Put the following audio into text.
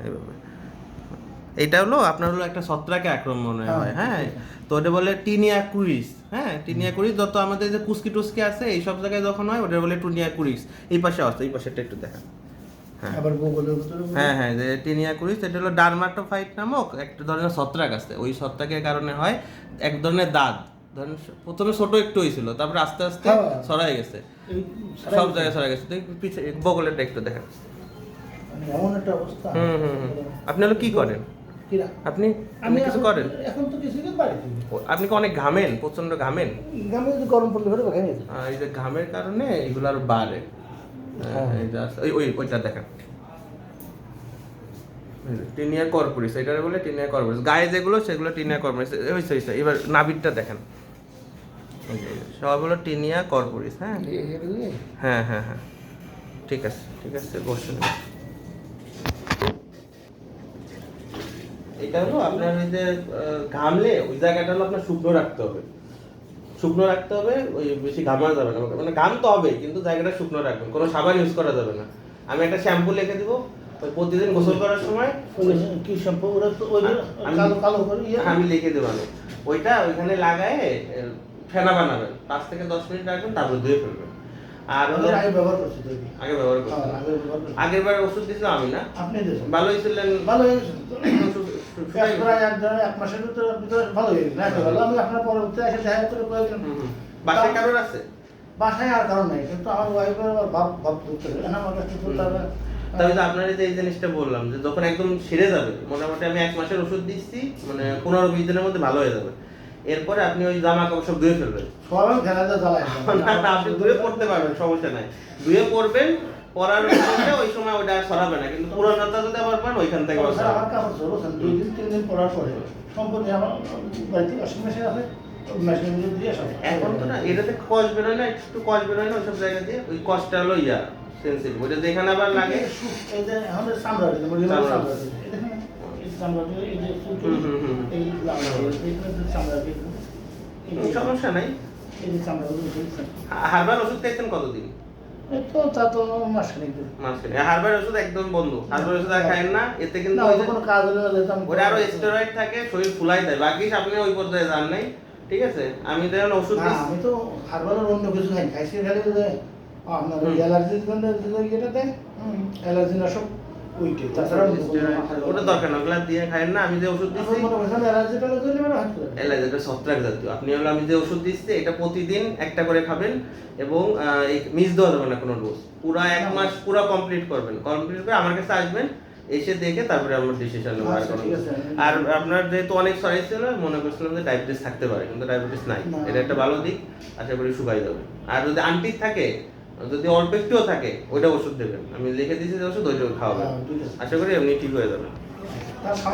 এইভাবে। এটা হলো আপনার হলো একটা ছত্রাকে আক্রমণ হয়, হ্যাঁ, তো ওটা বলে টিনিয়া কুরিস, হ্যাঁ, টিনিয়া কুরিস যত আমাদের যে কুস্কি টুস্কি আছে এই সব জায়গায় যখন হয় ওটা বলে টুনিয়া কুরিস। এই পাশে আছে, এই পাশেরটা একটু দেখা। হ্যাঁ আবার গুগলের ভিতরে হ্যাঁ হ্যাঁ, যে টিনিয়া কুরিস এটা হলো ডার্মাটোফাইট নামক একটা ধরনের ছত্রাক আছে, ওই ছত্রাকের কারণে হয় এক ধরনের দাঁত। ধরেন প্রথমে ছোট একটু হয়েছিল, তারপরে আস্তে আস্তে ছড়াই গেছে, সব জায়গায় ছড়াই গেছে। পিছিয়ে বগলেরটা একটু দেখা। মানে এমন একটা অবস্থা। আপনি হলো কি করেন? আপনি আপনি কিছু করেন? এখন তো কিছু দিন বাড়িতে। আপনি কি অনেক ঘামেন? প্রচন্ড ঘামেন? ঘামে যদি গরম পড়লে ঘরে ঘামে যেত। এই যে ঘামের কারণে এগুলো আরো বাড়ে। ওইটা দেখেন, টিনিয়া কর্পোরিস, এটা বলে টিনিয়া কর্পোরিস। গায়ে যেগুলো সেগুলো টিনিয়া কর্পোরিস। এবার নাভিরটা দেখেন, সব হলো টিনিয়া কর্পোরিস। হ্যাঁ হ্যাঁ হ্যাঁ হ্যাঁ, ঠিক আছে ঠিক আছে, বসুন। এটা হলো আপনার ওই যে ঘামলে ওই জায়গাটা হলো আপনার শুকনো রাখতে হবে, শুকনো রাখতে হবে, ওই বেশি ঘামানো যাবে না, মানে ঘামতে হবে কিন্তু জায়গাটা শুকনো রাখবেন, কোনো সাবান ইউজ করা যাবে না। আমি একটা শ্যাম্পু লিখে দিব, ওই প্রতিদিন গোসল করার সময় কি শ্যাম্পু ওরা তো ওই কালো কালো করে আমি লিখে দেবো, আমি ওইটা ওইখানে লাগায় ফেনা বানাবেন, 5 থেকে 10 মিনিট রাখবেন, তারপর ধুয়ে ফেলবেন। আর আগে ব্যবহার করছি তো, আগে ব্যবহার করছি, আগের বার ওষুধ দিয়েছিলাম আমি না, আপনি দিয়েছেন, ভালো হয়েছিলেন, ভালো হয়েছে প্রায় এক মাসের ভিতরে ভালো হয়ে গেছে। আমি আপনার পরবর্তী এসে দেখা করে প্রয়োজন। বাসায় কারোর আছে? বাসায় আর কারণ নাই, কিন্তু আমার ওয়াইফের আবার ভাব ধরতে হবে না, আমার কাছে তো তার তবে তো আপনার এই জিনিসটা বললাম যে যখন একদম সেরে যাবে, মোটামুটি আমি 1 মাসের ওষুধ দিচ্ছি, মানে 15-20 দিনের মধ্যে ভালো হয়ে যাবে, এরপরে আপনি ওই জামা কাপড় সব ধুয়ে ফেলবেন। সবাই খেলাটা জ্বালায় আপনি ধুয়ে পড়তে পারবেন, সমস্যা নাই, ধুয়ে পড়বেন, পরার পরে ওই সময় ওটা সরাবে না, কিন্তু পুরানোটা যদি আবার পান ওইখান থেকে আমার কাপড় ধরছেন 2-3 দিন পরার পরে সম্পূর্ণ আমার বাড়িতে ওয়াশিং মেশিন আছে, মেশিন দিয়ে সব এখন তো না, এটাতে কষ বেরোয় না, একটু কষ বেরোয় না ওইসব জায়গা দিয়ে, ওই কষটা হলো সেন্সিটিভ, ওইটা যেখানে আবার লাগে এই যে আমাদের চামড়া দিতে চামড়া এই দেখেন এই চামড়া এই যে এই চামড়া দিয়ে সমস্যা নাই। এই যে চামড়া হারবার ওষুধ খাইছেন কতদিন? তো তা তো মাসখানেক হারবার ওষুধ একদম বন্ধ, হারবার ওষুধ আর খায়েন না, এতে কিন্তু কোনো কাজ হলে ওটা আরো স্টেরয়েড থাকে, শরীর ফুলাই দেয়, বাকি আপনি ওই পর্যায়ে যান নাই, ঠিক আছে। আমি দেখেন ওষুধ আমি তো হারবারের অন্য কিছু খাই, খাইছি খালি যে আপনার অ্যালার্জির জন্য যেটা দেয় অ্যালার্জি নাশক ওইটা, তাছাড়া ওটা দরকার না, ওগুলা দিয়ে খায়েন না। আমি যে ওষুধ দিচ্ছি অ্যালার্জিটা ধরলে মানে অ্যালার্জিটা ছত্রাক জাতীয়, আপনি হলো আমি যে ওষুধ দিচ্ছি এটা প্রতিদিন একটা করে খাবেন, এবং মিস দেওয়া যাবে না কোনো ডোজ, পুরো 1 মাস পুরো কমপ্লিট করবেন, কমপ্লিট করে আমার কাছে আসবেন, এসে দেখে তারপরে আমরা ডিসিশন নেবো। আর আপনার যেহেতু অনেক সরাই ছিল, মনে করছিলাম যে ডায়াবেটিস থাকতে পারে, কিন্তু ডায়াবেটিস নাই, এটা একটা ভালো দিক, আশা করি শুকাই যাবে। আর যদি আন্টির থাকে, যদি অল্প একটুও থাকে, ওইটা ওষুধ দেবেন, আমি লিখে দিয়েছি যে ওষুধ ওইটা খাওয়াবেন, আশা করি এমনি ঠিক হয়ে যাবে।